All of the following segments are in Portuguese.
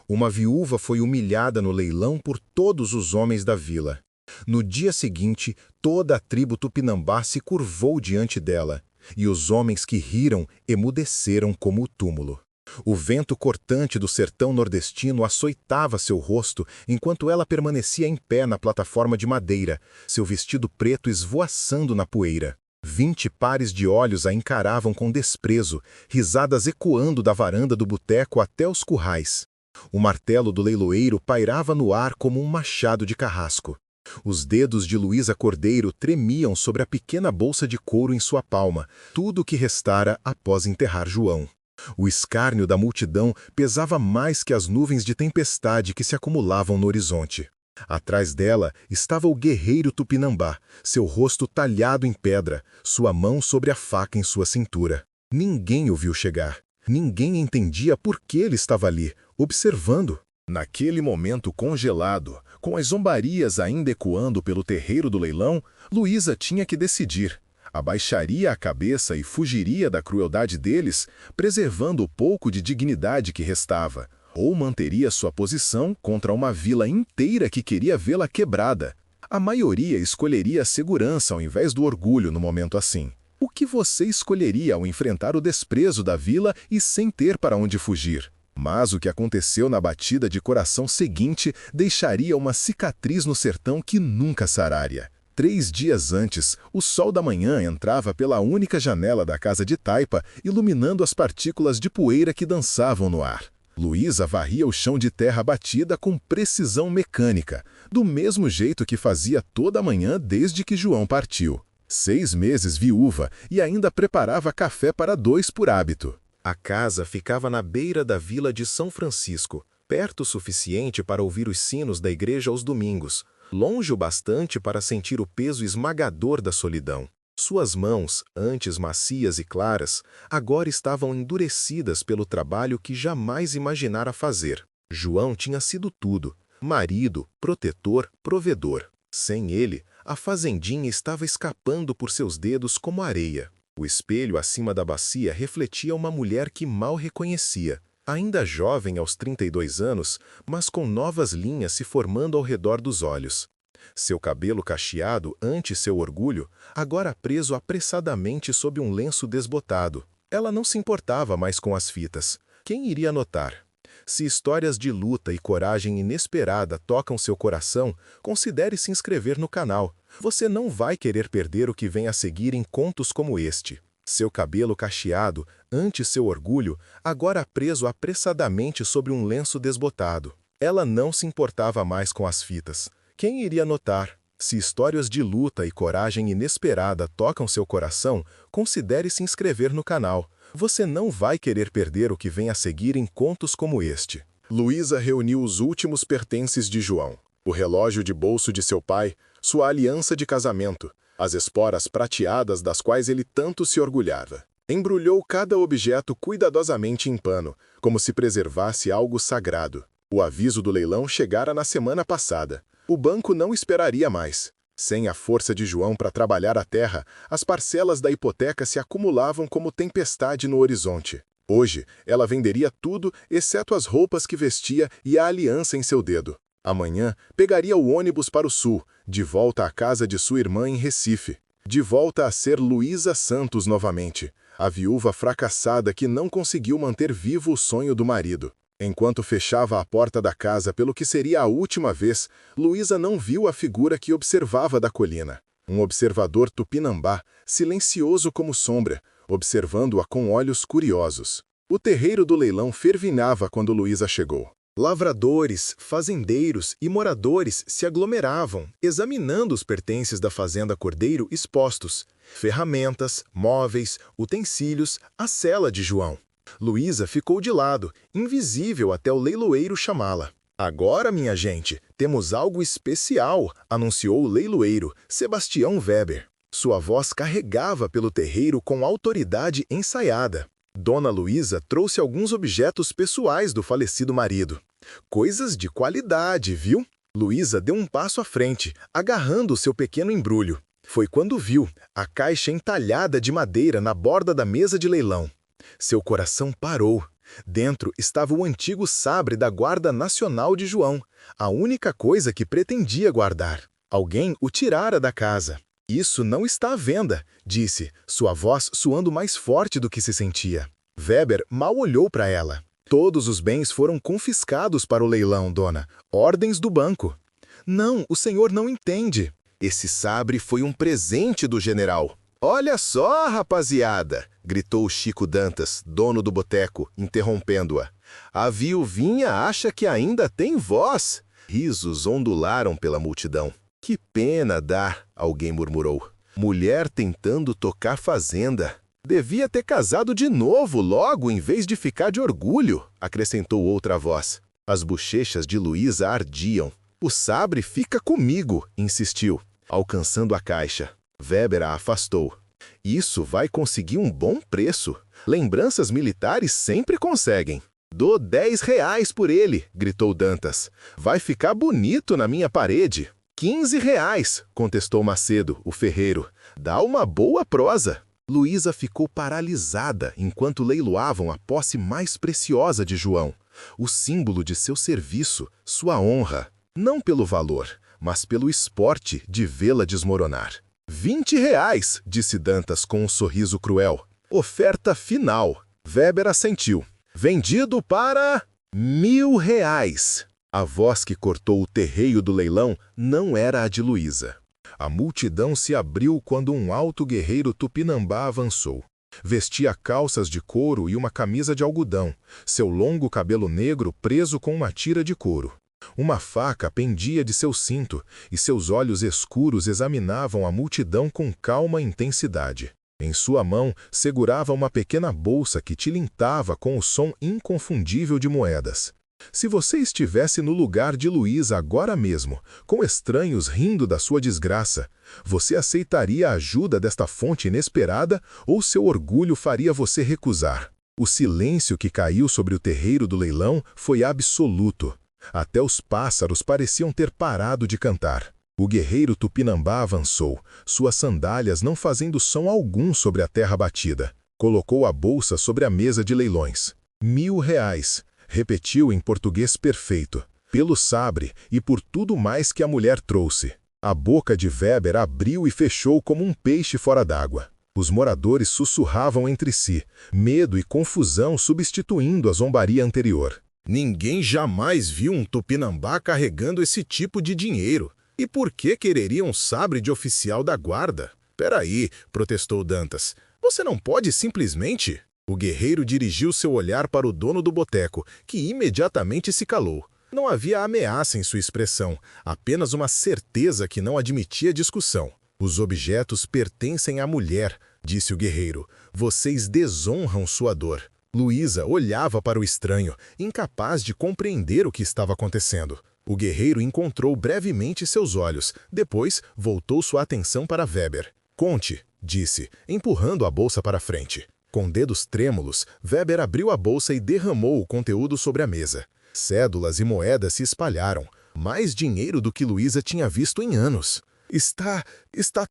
Uma viúva foi humilhada no leilão por todos os homens da vila. No dia seguinte, toda a tribo Tupinambá se curvou diante dela, e os homens que riram emudeceram como o túmulo. O vento cortante do sertão nordestino açoitava seu rosto enquanto ela permanecia em pé na plataforma de madeira, seu vestido preto esvoaçando na poeira. 20 pares de olhos a encaravam com desprezo, risadas ecoando da varanda do boteco até os currais. O martelo do leiloeiro pairava no ar como um machado de carrasco. Os dedos de Luísa Cordeiro tremiam sobre a pequena bolsa de couro em sua palma, tudo o que restara após enterrar João. O escárnio da multidão pesava mais que as nuvens de tempestade que se acumulavam no horizonte. Atrás dela estava o guerreiro Tupinambá, seu rosto talhado em pedra, sua mão sobre a faca em sua cintura. Ninguém o viu chegar. Ninguém entendia por que ele estava ali, observando. Naquele momento congelado, com as zombarias ainda ecoando pelo terreiro do leilão, Luísa tinha que decidir. Abaixaria a cabeça e fugiria da crueldade deles, preservando o pouco de dignidade que restava, ou manteria sua posição contra uma vila inteira que queria vê-la quebrada. A maioria escolheria a segurança ao invés do orgulho no momento assim. O que você escolheria ao enfrentar o desprezo da vila e sem ter para onde fugir? Mas o que aconteceu na batida de coração seguinte deixaria uma cicatriz no sertão que nunca sararia. 3 dias antes, o sol da manhã entrava pela única janela da casa de taipa, iluminando as partículas de poeira que dançavam no ar. Luísa varria o chão de terra batida com precisão mecânica, do mesmo jeito que fazia toda manhã desde que João partiu. 6 meses viúva e ainda preparava café para 2 por hábito. A casa ficava na beira da vila de São Francisco, perto o suficiente para ouvir os sinos da igreja aos domingos, longe o bastante para sentir o peso esmagador da solidão. Suas mãos, antes macias e claras, agora estavam endurecidas pelo trabalho que jamais imaginara fazer. João tinha sido tudo: marido, protetor, provedor. Sem ele, a fazendinha estava escapando por seus dedos como areia. O espelho acima da bacia refletia uma mulher que mal reconhecia, ainda jovem aos 32 anos, mas com novas linhas se formando ao redor dos olhos. Seu cabelo cacheado ante seu orgulho, agora preso apressadamente sob um lenço desbotado. Ela não se importava mais com as fitas. Quem iria notar? Se histórias de luta e coragem inesperada tocam seu coração, considere se inscrever no canal. Você não vai querer perder o que vem a seguir em contos como este. Seu cabelo cacheado, ante seu orgulho, agora preso apressadamente sobre um lenço desbotado. Ela não se importava mais com as fitas. Quem iria notar? Se histórias de luta e coragem inesperada tocam seu coração, considere se inscrever no canal. Você não vai querer perder o que vem a seguir em contos como este. Luísa reuniu os últimos pertences de João: o relógio de bolso de seu pai, sua aliança de casamento, as esporas prateadas das quais ele tanto se orgulhava. Embrulhou cada objeto cuidadosamente em pano, como se preservasse algo sagrado. O aviso do leilão chegara na semana passada. O banco não esperaria mais. Sem a força de João para trabalhar a terra, as parcelas da hipoteca se acumulavam como tempestade no horizonte. Hoje, ela venderia tudo, exceto as roupas que vestia e a aliança em seu dedo. Amanhã, pegaria o ônibus para o sul, de volta à casa de sua irmã em Recife. De volta a ser Luísa Santos novamente, a viúva fracassada que não conseguiu manter vivo o sonho do marido. Enquanto fechava a porta da casa pelo que seria a última vez, Luísa não viu a figura que observava da colina. Um observador tupinambá, silencioso como sombra, observando-a com olhos curiosos. O terreiro do leilão fervilhava quando Luísa chegou. Lavradores, fazendeiros e moradores se aglomeravam, examinando os pertences da fazenda Cordeiro expostos: ferramentas, móveis, utensílios, a cela de João. Luísa ficou de lado, invisível até o leiloeiro chamá-la. Agora, minha gente, temos algo especial, anunciou o leiloeiro, Sebastião Weber. Sua voz carregava pelo terreiro com autoridade ensaiada. Dona Luísa trouxe alguns objetos pessoais do falecido marido. Coisas de qualidade, viu? Luísa deu um passo à frente, agarrando o seu pequeno embrulho. Foi quando viu a caixa entalhada de madeira na borda da mesa de leilão. Seu coração parou. Dentro estava o antigo sabre da Guarda Nacional de João, a única coisa que pretendia guardar. Alguém o tirara da casa. Isso não está à venda, disse, sua voz soando mais forte do que se sentia. Weber mal olhou para ela. Todos os bens foram confiscados para o leilão, dona. Ordens do banco. Não, o senhor não entende. Esse sabre foi um presente do general. Olha só, rapaziada! Gritou Chico Dantas, dono do boteco, interrompendo-a. A viuvinha acha que ainda tem voz. Risos ondularam pela multidão. Que pena dá, alguém murmurou. Mulher tentando tocar fazenda. Devia ter casado de novo logo em vez de ficar de orgulho, acrescentou outra voz. As bochechas de Luísa ardiam. O sabre fica comigo, insistiu, alcançando a caixa. Weber a afastou. Isso vai conseguir um bom preço. Lembranças militares sempre conseguem. Dou R$ 10 por ele, gritou Dantas. Vai ficar bonito na minha parede. R$ 15, contestou Macedo, o ferreiro. Dá uma boa prosa. Luísa ficou paralisada enquanto leiloavam a posse mais preciosa de João. O símbolo de seu serviço, sua honra. Não pelo valor, mas pelo esporte de vê-la desmoronar. R$ 20, disse Dantas com um sorriso cruel. Oferta final. Weber assentiu. Vendido para R$ 1.000. A voz que cortou o terreio do leilão não era a de Luísa. A multidão se abriu quando um alto guerreiro tupinambá avançou. Vestia calças de couro e uma camisa de algodão, seu longo cabelo negro preso com uma tira de couro. Uma faca pendia de seu cinto, e seus olhos escuros examinavam a multidão com calma e intensidade. Em sua mão, segurava uma pequena bolsa que tilintava com o som inconfundível de moedas. Se você estivesse no lugar de Luísa agora mesmo, com estranhos rindo da sua desgraça, você aceitaria a ajuda desta fonte inesperada ou seu orgulho faria você recusar? O silêncio que caiu sobre o terreiro do leilão foi absoluto. Até os pássaros pareciam ter parado de cantar. O guerreiro tupinambá avançou, suas sandálias não fazendo som algum sobre a terra batida. Colocou a bolsa sobre a mesa de leilões. R$ 1.000, repetiu em português perfeito, pelo sabre e por tudo mais que a mulher trouxe. A boca de Weber abriu e fechou como um peixe fora d'água. Os moradores sussurravam entre si, medo e confusão substituindo a zombaria anterior. Ninguém jamais viu um tupinambá carregando esse tipo de dinheiro. E por que quereria um sabre de oficial da guarda? Peraí, protestou Dantas. Você não pode simplesmente... O guerreiro dirigiu seu olhar para o dono do boteco, que imediatamente se calou. Não havia ameaça em sua expressão, apenas uma certeza que não admitia discussão. Os objetos pertencem à mulher, disse o guerreiro. Vocês desonram sua dor. Luísa olhava para o estranho, incapaz de compreender o que estava acontecendo. O guerreiro encontrou brevemente seus olhos, depois voltou sua atenção para Weber. Conte, disse, empurrando a bolsa para frente. Com dedos trêmulos, Weber abriu a bolsa e derramou o conteúdo sobre a mesa. Cédulas e moedas se espalharam. Mais dinheiro do que Luísa tinha visto em anos. Está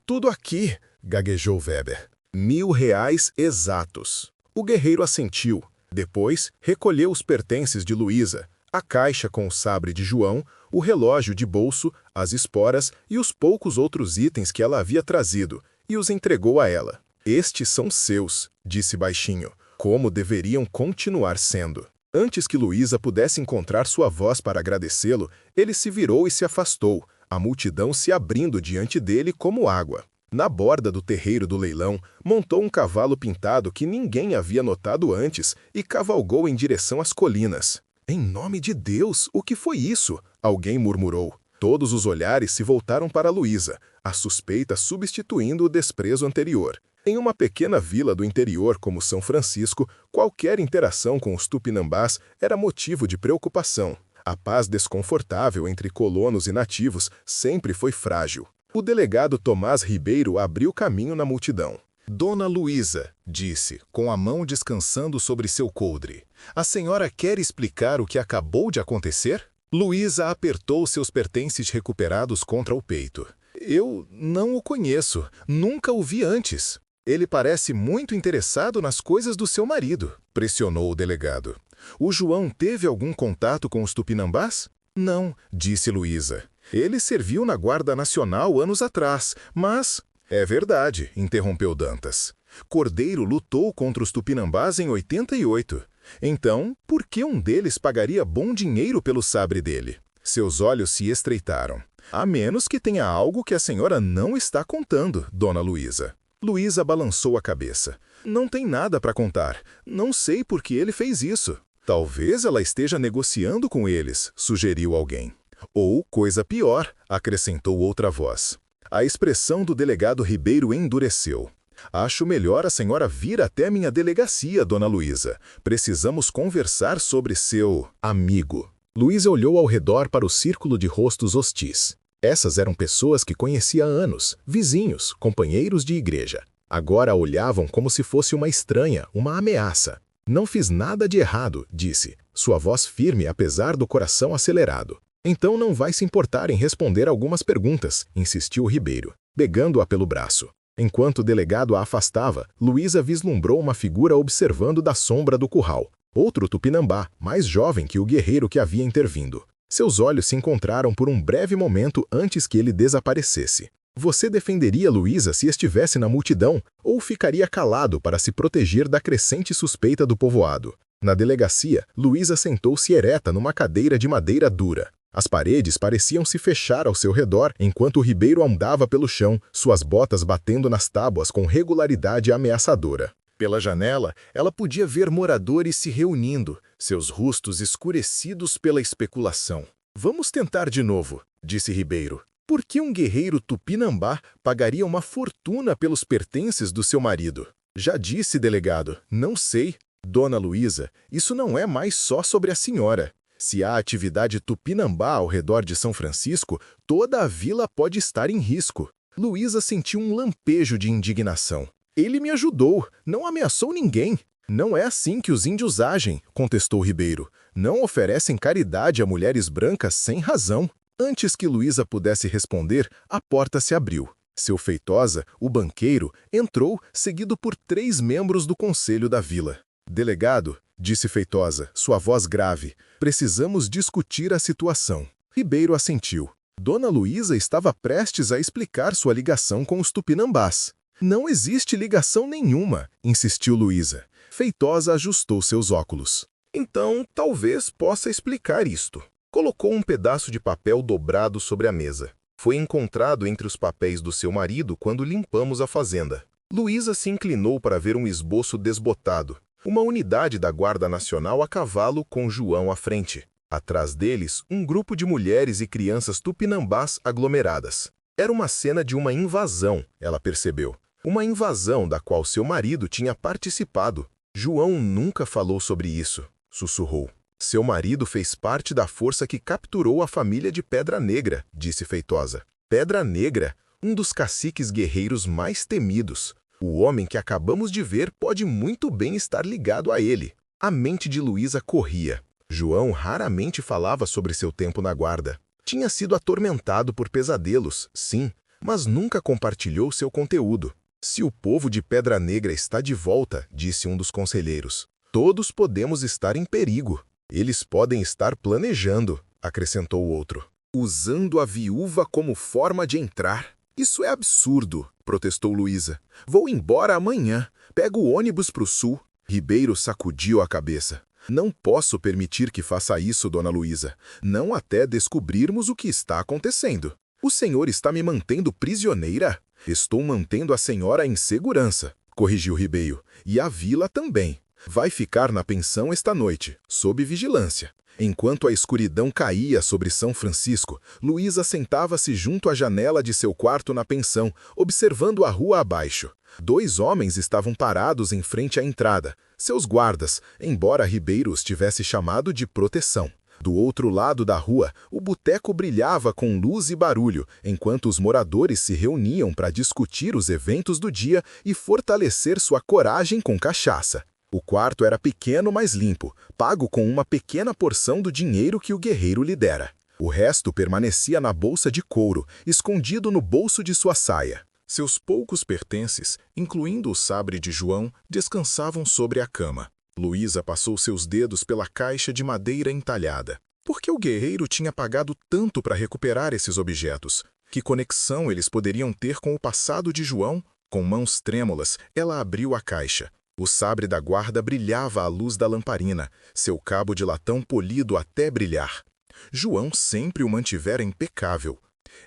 tudo aqui, gaguejou Weber. R$ 1.000 exatos. O guerreiro assentiu. Depois, recolheu os pertences de Luísa, a caixa com o sabre de João, o relógio de bolso, as esporas e os poucos outros itens que ela havia trazido, e os entregou a ela. Estes são seus, disse baixinho, como deveriam continuar sendo. Antes que Luísa pudesse encontrar sua voz para agradecê-lo, ele se virou e se afastou, a multidão se abrindo diante dele como água. Na borda do terreiro do leilão, montou um cavalo pintado que ninguém havia notado antes e cavalgou em direção às colinas. Em nome de Deus, o que foi isso? Alguém murmurou. Todos os olhares se voltaram para Luísa, a suspeita substituindo o desprezo anterior. Em uma pequena vila do interior como São Francisco, qualquer interação com os tupinambás era motivo de preocupação. A paz desconfortável entre colonos e nativos sempre foi frágil. O delegado Tomás Ribeiro abriu caminho na multidão. Dona Luísa, disse, com a mão descansando sobre seu coldre, a senhora quer explicar o que acabou de acontecer? Luísa apertou seus pertences recuperados contra o peito. Eu não o conheço, nunca o vi antes. Ele parece muito interessado nas coisas do seu marido, pressionou o delegado. O João teve algum contato com os tupinambás? Não, disse Luísa. Ele serviu na Guarda Nacional anos atrás, mas... É verdade, interrompeu Dantas. Cordeiro lutou contra os tupinambás em 88. Então, por que um deles pagaria bom dinheiro pelo sabre dele? Seus olhos se estreitaram. A menos que tenha algo que a senhora não está contando, dona Luísa. Luísa balançou a cabeça. Não tem nada para contar. Não sei por que ele fez isso. Talvez ela esteja negociando com eles, sugeriu alguém. Ou, coisa pior, acrescentou outra voz. A expressão do delegado Ribeiro endureceu. Acho melhor a senhora vir até minha delegacia, dona Luísa. Precisamos conversar sobre seu amigo. Luísa olhou ao redor para o círculo de rostos hostis. Essas eram pessoas que conhecia há anos, vizinhos, companheiros de igreja. Agora a olhavam como se fosse uma estranha, uma ameaça. Não fiz nada de errado, disse, sua voz firme apesar do coração acelerado. Então não vai se importar em responder algumas perguntas, insistiu Ribeiro, pegando-a pelo braço. Enquanto o delegado a afastava, Luísa vislumbrou uma figura observando da sombra do curral. Outro tupinambá, mais jovem que o guerreiro que havia intervindo. Seus olhos se encontraram por um breve momento antes que ele desaparecesse. Você defenderia Luísa se estivesse na multidão ou ficaria calado para se proteger da crescente suspeita do povoado? Na delegacia, Luísa sentou-se ereta numa cadeira de madeira dura. As paredes pareciam se fechar ao seu redor enquanto o Ribeiro andava pelo chão, suas botas batendo nas tábuas com regularidade ameaçadora. Pela janela, ela podia ver moradores se reunindo, seus rostos escurecidos pela especulação. Vamos tentar de novo, disse Ribeiro. Por que um guerreiro tupinambá pagaria uma fortuna pelos pertences do seu marido? Já disse, delegado, não sei. Dona Luísa, isso não é mais só sobre a senhora. Se há atividade tupinambá ao redor de São Francisco, toda a vila pode estar em risco. Luísa sentiu um lampejo de indignação. Ele me ajudou, não ameaçou ninguém. Não é assim que os índios agem, contestou Ribeiro. Não oferecem caridade a mulheres brancas sem razão. Antes que Luísa pudesse responder, a porta se abriu. Seu Feitosa, o banqueiro, entrou, seguido por 3 membros do conselho da vila. Delegado, disse Feitosa, sua voz grave, precisamos discutir a situação. Ribeiro assentiu. Dona Luísa estava prestes a explicar sua ligação com os tupinambás. Não existe ligação nenhuma, insistiu Luísa. Feitosa ajustou seus óculos. Então, talvez possa explicar isto. Colocou um pedaço de papel dobrado sobre a mesa. Foi encontrado entre os papéis do seu marido quando limpamos a fazenda. Luísa se inclinou para ver um esboço desbotado. Uma unidade da Guarda Nacional a cavalo com João à frente. Atrás deles, um grupo de mulheres e crianças tupinambás aglomeradas. Era uma cena de uma invasão, ela percebeu. Uma invasão da qual seu marido tinha participado. João nunca falou sobre isso, sussurrou. Seu marido fez parte da força que capturou a família de Pedra Negra, disse Feitosa. Pedra Negra, um dos caciques guerreiros mais temidos. O homem que acabamos de ver pode muito bem estar ligado a ele. A mente de Luísa corria. João raramente falava sobre seu tempo na guarda. Tinha sido atormentado por pesadelos, sim, mas nunca compartilhou seu conteúdo. Se o povo de Pedra Negra está de volta, disse um dos conselheiros, todos podemos estar em perigo. Eles podem estar planejando, acrescentou o outro. Usando a viúva como forma de entrar. Isso é absurdo, protestou Luísa. Vou embora amanhã. Pego o ônibus para o sul. Ribeiro sacudiu a cabeça. Não posso permitir que faça isso, dona Luísa. Não até descobrirmos o que está acontecendo. O senhor está me mantendo prisioneira? Estou mantendo a senhora em segurança, corrigiu Ribeiro. E a vila também. Vai ficar na pensão esta noite, sob vigilância. Enquanto a escuridão caía sobre São Francisco, Luísa sentava-se junto à janela de seu quarto na pensão, observando a rua abaixo. 2 homens estavam parados em frente à entrada, seus guardas, embora Ribeiro os tivesse chamado de proteção. Do outro lado da rua, o boteco brilhava com luz e barulho, enquanto os moradores se reuniam para discutir os eventos do dia e fortalecer sua coragem com cachaça. O quarto era pequeno, mas limpo, pago com uma pequena porção do dinheiro que o guerreiro lhe dera. O resto permanecia na bolsa de couro, escondido no bolso de sua saia. Seus poucos pertences, incluindo o sabre de João, descansavam sobre a cama. Luísa passou seus dedos pela caixa de madeira entalhada. Por que o guerreiro tinha pagado tanto para recuperar esses objetos? Que conexão eles poderiam ter com o passado de João? Com mãos trêmulas, ela abriu a caixa. O sabre da guarda brilhava à luz da lamparina, seu cabo de latão polido até brilhar. João sempre o mantivera impecável.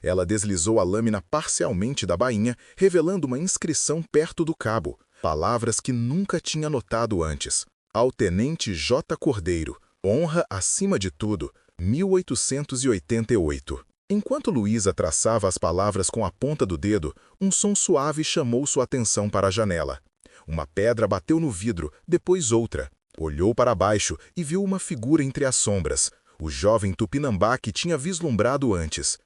Ela deslizou a lâmina parcialmente da bainha, revelando uma inscrição perto do cabo, palavras que nunca tinha notado antes. Ao Tenente J. Cordeiro, honra acima de tudo, 1888. Enquanto Luísa traçava as palavras com a ponta do dedo, um som suave chamou sua atenção para a janela. Uma pedra bateu no vidro, depois outra. Olhou para baixo e viu uma figura entre as sombras, o jovem Tupinambá que tinha vislumbrado antes.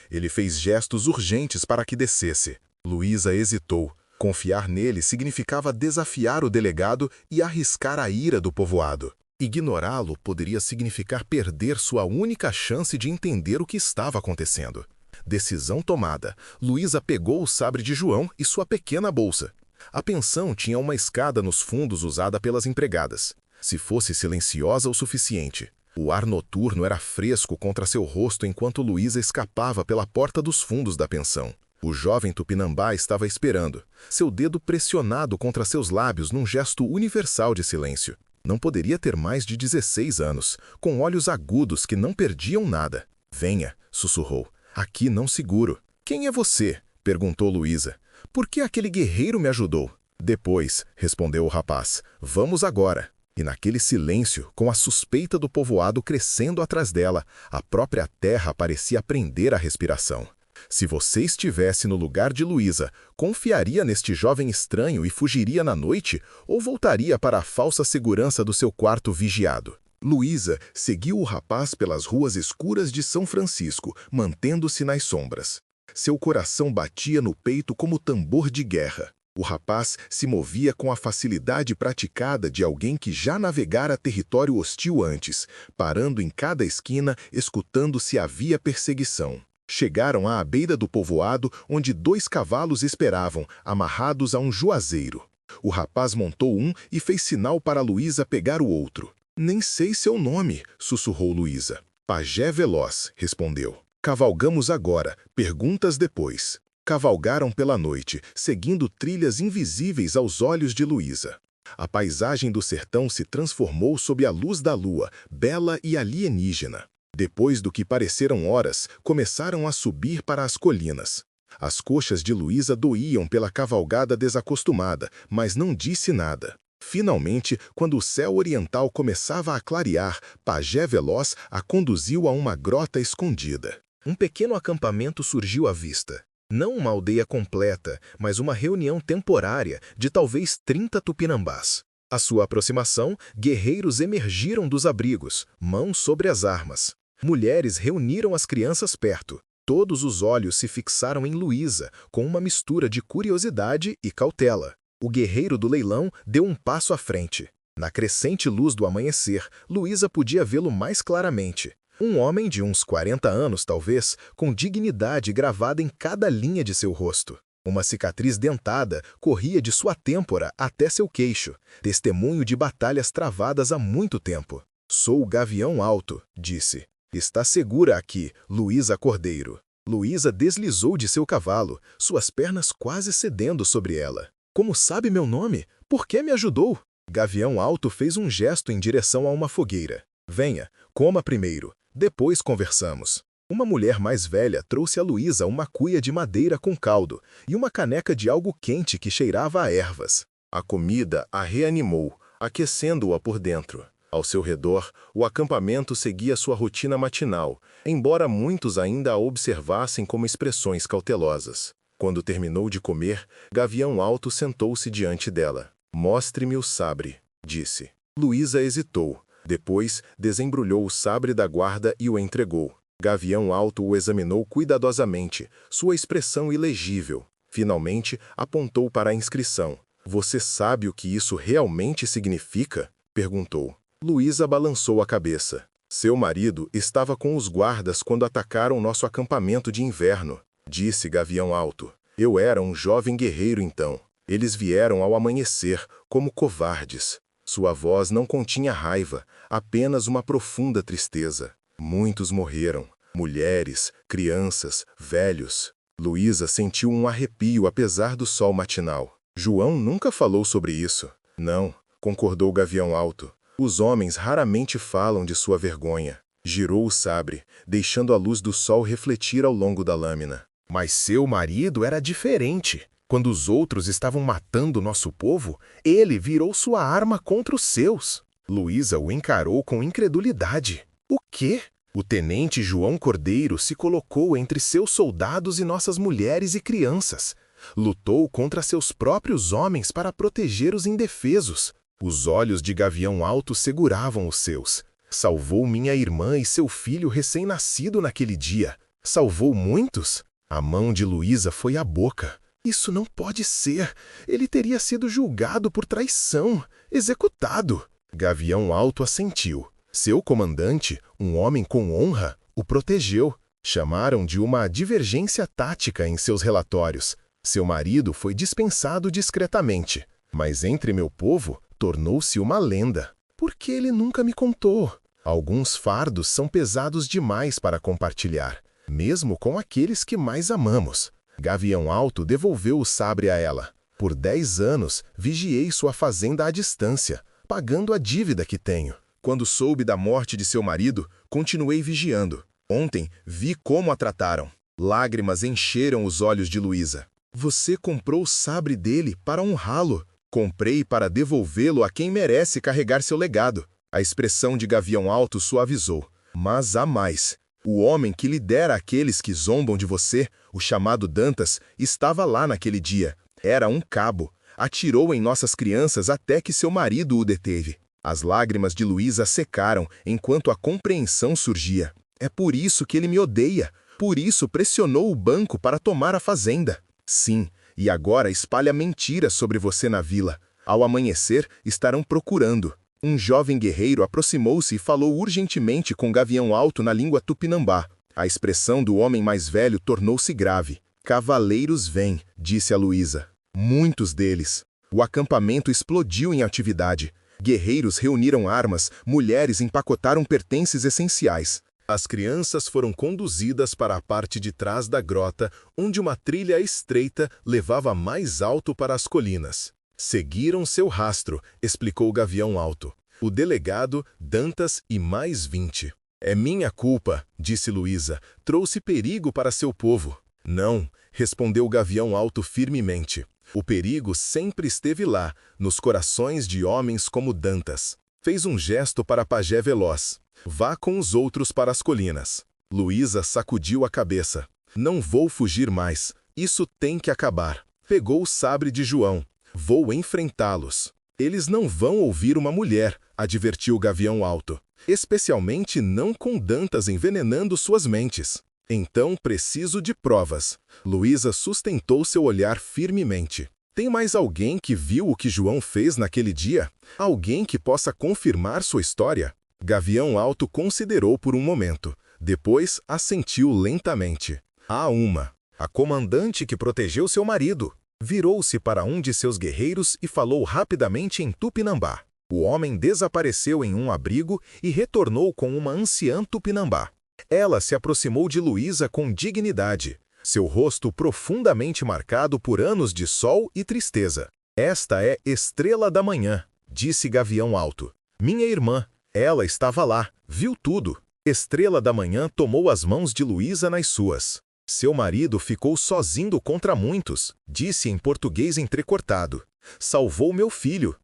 Ele fez gestos urgentes para que descesse. Luísa hesitou. Confiar nele significava desafiar o delegado e arriscar a ira do povoado. Ignorá-lo poderia significar perder sua única chance de entender o que estava acontecendo. Decisão tomada, Luísa pegou o sabre de João e sua pequena bolsa. A pensão tinha uma escada nos fundos usada pelas empregadas. Se fosse silenciosa o suficiente. O ar noturno era fresco contra seu rosto enquanto Luísa escapava pela porta dos fundos da pensão. O jovem Tupinambá estava esperando, seu dedo pressionado contra seus lábios num gesto universal de silêncio. Não poderia ter mais de 16 anos, com olhos agudos que não perdiam nada. Venha, sussurrou. Aqui não seguro. Quem é você? Perguntou Luísa. Por que aquele guerreiro me ajudou? Depois, respondeu o rapaz. Vamos agora. E naquele silêncio, com a suspeita do povoado crescendo atrás dela, a própria terra parecia prender a respiração. Se você estivesse no lugar de Luísa, confiaria neste jovem estranho e fugiria na noite, ou voltaria para a falsa segurança do seu quarto vigiado? Luísa seguiu o rapaz pelas ruas escuras de São Francisco, mantendo-se nas sombras. Seu coração batia no peito como tambor de guerra. O rapaz se movia com a facilidade praticada de alguém que já navegara território hostil antes, parando em cada esquina, escutando se havia perseguição. Chegaram à beira do povoado, onde 2 cavalos esperavam, amarrados a um juazeiro. O rapaz montou um e fez sinal para Luísa pegar o outro. Nem sei seu nome, sussurrou Luísa. Pajé Veloz, respondeu. Cavalgamos agora, perguntas depois. Cavalgaram pela noite, seguindo trilhas invisíveis aos olhos de Luísa. A paisagem do sertão se transformou sob a luz da lua, bela e alienígena. Depois do que pareceram horas, começaram a subir para as colinas. As coxas de Luísa doíam pela cavalgada desacostumada, mas não disse nada. Finalmente, quando o céu oriental começava a clarear, Pajé Veloz a conduziu a uma grota escondida. Um pequeno acampamento surgiu à vista. Não uma aldeia completa, mas uma reunião temporária de talvez 30 tupinambás. À sua aproximação, guerreiros emergiram dos abrigos, mãos sobre as armas. Mulheres reuniram as crianças perto. Todos os olhos se fixaram em Luísa, com uma mistura de curiosidade e cautela. O guerreiro do leilão deu um passo à frente. Na crescente luz do amanhecer, Luísa podia vê-lo mais claramente. Um homem de uns 40 anos, talvez, com dignidade gravada em cada linha de seu rosto. Uma cicatriz dentada corria de sua têmpora até seu queixo, testemunho de batalhas travadas há muito tempo. Sou o Gavião Alto, disse. Está segura aqui, Luísa Cordeiro. Luísa deslizou de seu cavalo, suas pernas quase cedendo sobre ela. Como sabe meu nome? Por que me ajudou? Gavião Alto fez um gesto em direção a uma fogueira. Venha, coma primeiro, depois conversamos. Uma mulher mais velha trouxe a Luísa uma cuia de madeira com caldo e uma caneca de algo quente que cheirava a ervas. A comida a reanimou, aquecendo-a por dentro. Ao seu redor, o acampamento seguia sua rotina matinal, embora muitos ainda a observassem como expressões cautelosas. Quando terminou de comer, Gavião Alto sentou-se diante dela. Mostre-me o sabre, disse. Luísa hesitou. Depois, desembrulhou o sabre da guarda e o entregou. Gavião Alto o examinou cuidadosamente, sua expressão ilegível. Finalmente, apontou para a inscrição. Você sabe o que isso realmente significa? Perguntou. Luísa balançou a cabeça. Seu marido estava com os guardas quando atacaram nosso acampamento de inverno, disse Gavião Alto. Eu era um jovem guerreiro então. Eles vieram ao amanhecer, como covardes. Sua voz não continha raiva, apenas uma profunda tristeza. Muitos morreram. Mulheres, crianças, velhos. Luísa sentiu um arrepio apesar do sol matinal. João nunca falou sobre isso. Não, concordou o Gavião Alto. Os homens raramente falam de sua vergonha. Girou o sabre, deixando a luz do sol refletir ao longo da lâmina. Mas seu marido era diferente. Quando os outros estavam matando nosso povo, ele virou sua arma contra os seus. Luísa o encarou com incredulidade. O quê? O tenente João Cordeiro se colocou entre seus soldados e nossas mulheres e crianças. Lutou contra seus próprios homens para proteger os indefesos. Os olhos de Gavião Alto seguravam os seus. Salvou minha irmã e seu filho recém-nascido naquele dia. Salvou muitos? A mão de Luísa foi à boca. Isso não pode ser. Ele teria sido julgado por traição, executado. Gavião Alto assentiu. Seu comandante, um homem com honra, o protegeu. Chamaram de uma divergência tática em seus relatórios. Seu marido foi dispensado discretamente. Mas entre meu povo, tornou-se uma lenda. Por que ele nunca me contou? Alguns fardos são pesados demais para compartilhar, mesmo com aqueles que mais amamos. Gavião Alto devolveu o sabre a ela. Por 10 anos, vigiei sua fazenda à distância, pagando a dívida que tenho. Quando soube da morte de seu marido, continuei vigiando. Ontem, vi como a trataram. Lágrimas encheram os olhos de Luísa. Você comprou o sabre dele para honrá-lo. Comprei para devolvê-lo a quem merece carregar seu legado. A expressão de Gavião Alto suavizou. Mas há mais. O homem que lidera aqueles que zombam de você, o chamado Dantas, estava lá naquele dia. Era um cabo. Atirou em nossas crianças até que seu marido o deteve. As lágrimas de Luísa secaram enquanto a compreensão surgia. É por isso que ele me odeia. Por isso pressionou o banco para tomar a fazenda. Sim, e agora espalha mentiras sobre você na vila. Ao amanhecer, estarão procurando. Um jovem guerreiro aproximou-se e falou urgentemente com Gavião Alto na língua tupinambá. A expressão do homem mais velho tornou-se grave. Cavaleiros vêm, disse a Luísa. Muitos deles. O acampamento explodiu em atividade. Guerreiros reuniram armas, mulheres empacotaram pertences essenciais. As crianças foram conduzidas para a parte de trás da grota, onde uma trilha estreita levava mais alto para as colinas. Seguiram seu rastro, explicou Gavião Alto. O delegado, Dantas e mais 20. É minha culpa, disse Luísa. Trouxe perigo para seu povo. Não, respondeu Gavião Alto firmemente. O perigo sempre esteve lá, nos corações de homens como Dantas. Fez um gesto para Pajé Veloz. Vá com os outros para as colinas. Luísa sacudiu a cabeça. Não vou fugir mais. Isso tem que acabar. Pegou o sabre de João. Vou enfrentá-los. Eles não vão ouvir uma mulher, advertiu Gavião Alto. Especialmente não com Dantas envenenando suas mentes. Então preciso de provas. Luísa sustentou seu olhar firmemente. Tem mais alguém que viu o que João fez naquele dia? Alguém que possa confirmar sua história? Gavião Alto considerou por um momento. Depois assentiu lentamente. Há uma. A comandante que protegeu seu marido. Virou-se para um de seus guerreiros e falou rapidamente em tupinambá. O homem desapareceu em um abrigo e retornou com uma anciã tupinambá. Ela se aproximou de Luísa com dignidade, seu rosto profundamente marcado por anos de sol e tristeza. Esta é Estrela da Manhã, disse Gavião Alto. Minha irmã, ela estava lá, viu tudo. Estrela da Manhã tomou as mãos de Luísa nas suas. Seu marido ficou sozinho contra muitos, disse em português entrecortado. Salvou meu filho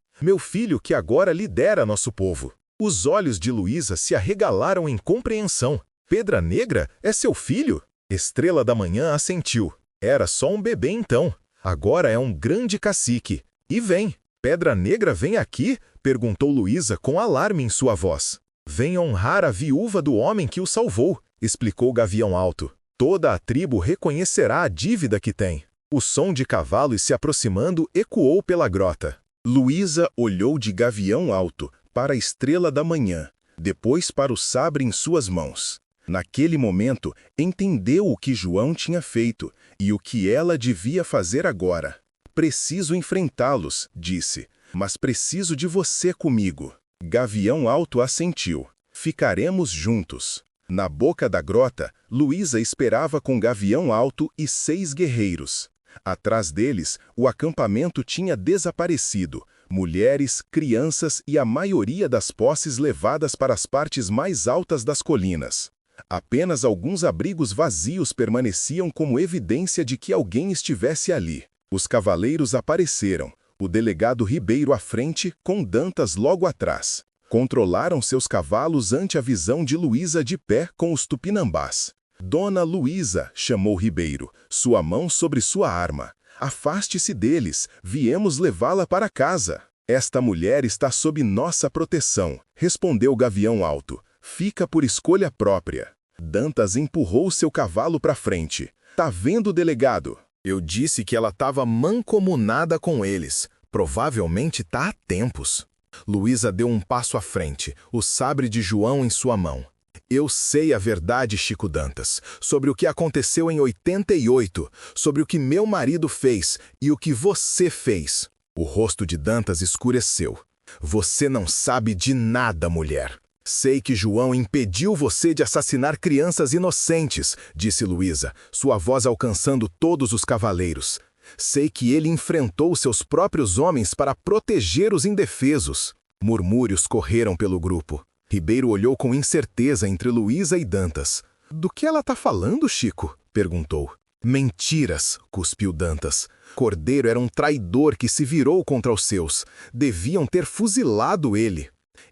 que agora lidera nosso povo. Os olhos de Luísa se arregalaram em compreensão. Pedra Negra é seu filho? Estrela da Manhã assentiu. Era só um bebê então. Agora é um grande cacique. E vem. Pedra Negra vem aqui? Perguntou Luísa com alarme em sua voz. Vem honrar a viúva do homem que o salvou, explicou Gavião Alto. Toda a tribo reconhecerá a dívida que tem. O som de cavalos se aproximando ecoou pela grota. Luísa olhou de Gavião Alto para a Estrela da Manhã, depois para o sabre em suas mãos. Naquele momento, entendeu o que João tinha feito e o que ela devia fazer agora. Preciso enfrentá-los, disse, Mas preciso de você comigo. Gavião Alto assentiu. Ficaremos juntos. Na boca da grota, Luísa esperava com Gavião Alto e 6 guerreiros. Atrás deles, o acampamento tinha desaparecido. Mulheres, crianças e a maioria das posses levadas para as partes mais altas das colinas. Apenas alguns abrigos vazios permaneciam como evidência de que alguém estivesse ali. Os cavaleiros apareceram, o delegado Ribeiro à frente, com Dantas logo atrás. Controlaram seus cavalos ante a visão de Luísa de pé com os tupinambás. Dona Luísa, chamou Ribeiro, sua mão sobre sua arma. Afaste-se deles, viemos levá-la para casa. Esta mulher está sob nossa proteção, respondeu Gavião Alto. Fica por escolha própria. Dantas empurrou seu cavalo para frente. Tá vendo, delegado? Eu disse que ela estava mancomunada com eles. Provavelmente tá há tempos. Luísa deu um passo à frente, o sabre de João em sua mão. Eu sei a verdade, Chico Dantas, sobre o que aconteceu em 88, sobre o que meu marido fez e o que você fez. O rosto de Dantas escureceu. Você não sabe de nada, mulher. Sei que João impediu você de assassinar crianças inocentes, disse Luísa, sua voz alcançando todos os cavaleiros. Sei que ele enfrentou seus próprios homens para proteger os indefesos. Murmúrios correram pelo grupo. Ribeiro olhou com incerteza entre Luísa e Dantas. Do que ela está falando, Chico? Perguntou. Mentiras, cuspiu Dantas. Cordeiro era um traidor que se virou contra os seus. Deviam ter fuzilado ele.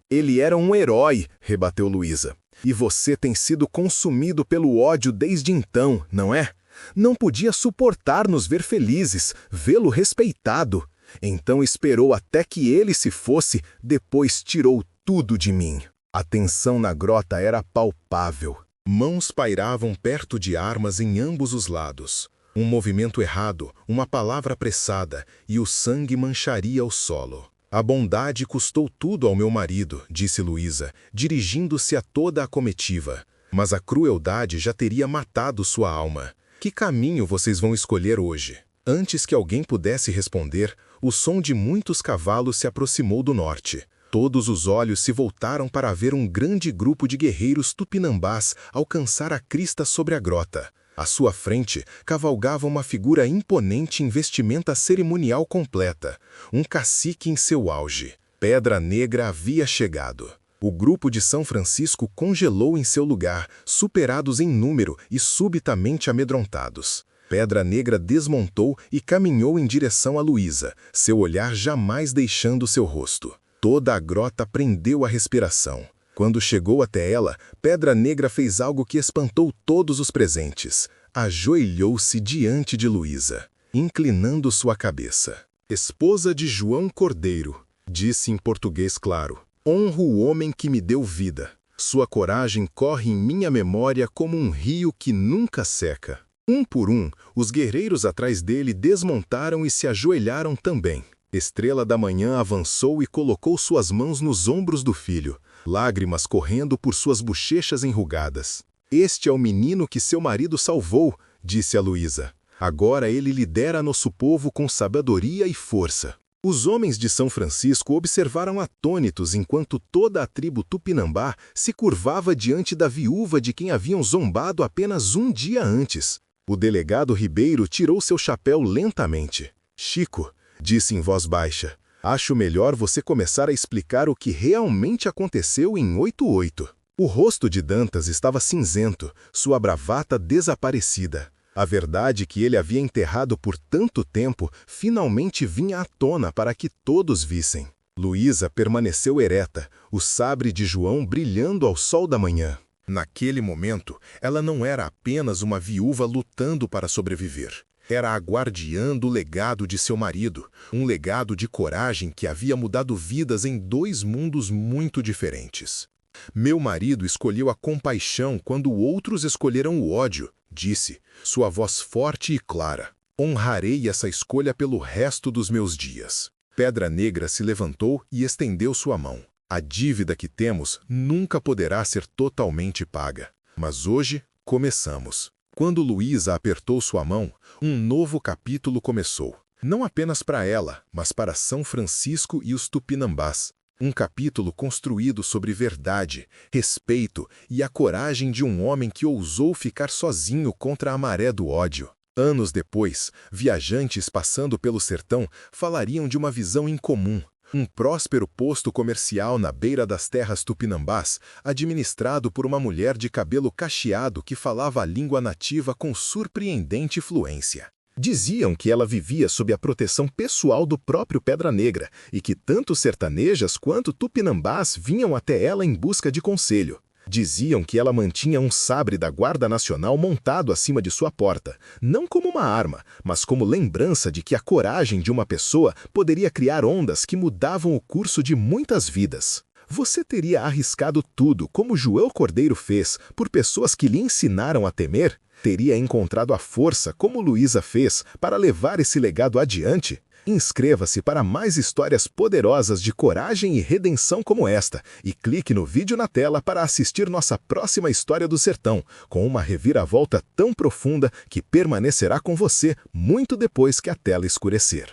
Ele era um herói, rebateu Luísa. E você tem sido consumido pelo ódio desde então, não é? Não podia suportar nos ver felizes, vê-lo respeitado. Então esperou até que ele se fosse, depois tirou tudo de mim. A tensão na grota era palpável. Mãos pairavam perto de armas em ambos os lados. Um movimento errado, uma palavra apressada, e o sangue mancharia o solo. A bondade custou tudo ao meu marido, disse Luísa, dirigindo-se a toda a comitiva. Mas a crueldade já teria matado sua alma. Que caminho vocês vão escolher hoje? Antes que alguém pudesse responder, o som de muitos cavalos se aproximou do norte. Todos os olhos se voltaram para ver um grande grupo de guerreiros tupinambás alcançar a crista sobre a grota. À sua frente, cavalgava uma figura imponente em vestimenta cerimonial completa, um cacique em seu auge. Pedra Negra havia chegado. O grupo de São Francisco congelou em seu lugar, superados em número e subitamente amedrontados. Pedra Negra desmontou e caminhou em direção a Luísa, seu olhar jamais deixando seu rosto. Toda a grota prendeu a respiração. Quando chegou até ela, Pedra Negra fez algo que espantou todos os presentes. Ajoelhou-se diante de Luísa, inclinando sua cabeça. Esposa de João Cordeiro, disse em português claro, honro o homem que me deu vida. Sua coragem corre em minha memória como um rio que nunca seca. Um por um, os guerreiros atrás dele desmontaram e se ajoelharam também. Estrela da Manhã avançou e colocou suas mãos nos ombros do filho, lágrimas correndo por suas bochechas enrugadas. Este é o menino que seu marido salvou, disse a Luísa. Agora ele lidera nosso povo com sabedoria e força. Os homens de São Francisco observaram atônitos enquanto toda a tribo Tupinambá se curvava diante da viúva de quem haviam zombado apenas um dia antes. O delegado Ribeiro tirou seu chapéu lentamente. Chico, disse em voz baixa, acho melhor você começar a explicar o que realmente aconteceu em 88. O rosto de Dantas estava cinzento, sua bravata desaparecida. A verdade que ele havia enterrado por tanto tempo finalmente vinha à tona para que todos vissem. Luísa permaneceu ereta, o sabre de João brilhando ao sol da manhã. Naquele momento, ela não era apenas uma viúva lutando para sobreviver. Era a guardiã do legado de seu marido, um legado de coragem que havia mudado vidas em 2 mundos muito diferentes. Meu marido escolheu a compaixão quando outros escolheram o ódio, disse, sua voz forte e clara. Honrarei essa escolha pelo resto dos meus dias. Pedra Negra se levantou e estendeu sua mão. A dívida que temos nunca poderá ser totalmente paga. Mas hoje, começamos. Quando Luísa apertou sua mão, um novo capítulo começou. Não apenas para ela, mas para São Francisco e os Tupinambás. Um capítulo construído sobre verdade, respeito e a coragem de um homem que ousou ficar sozinho contra a maré do ódio. Anos depois, viajantes passando pelo sertão falariam de uma visão incomum. Um próspero posto comercial na beira das terras tupinambás, administrado por uma mulher de cabelo cacheado que falava a língua nativa com surpreendente fluência. Diziam que ela vivia sob a proteção pessoal do próprio Pedra Negra e que tanto sertanejas quanto tupinambás vinham até ela em busca de conselho. Diziam que ela mantinha um sabre da Guarda Nacional montado acima de sua porta, não como uma arma, mas como lembrança de que a coragem de uma pessoa poderia criar ondas que mudavam o curso de muitas vidas. Você teria arriscado tudo, como Joel Cordeiro fez, por pessoas que lhe ensinaram a temer? Teria encontrado a força, como Luísa fez, para levar esse legado adiante? Inscreva-se para mais histórias poderosas de coragem e redenção como esta e clique no vídeo na tela para assistir nossa próxima história do sertão, com uma reviravolta tão profunda que permanecerá com você muito depois que a tela escurecer.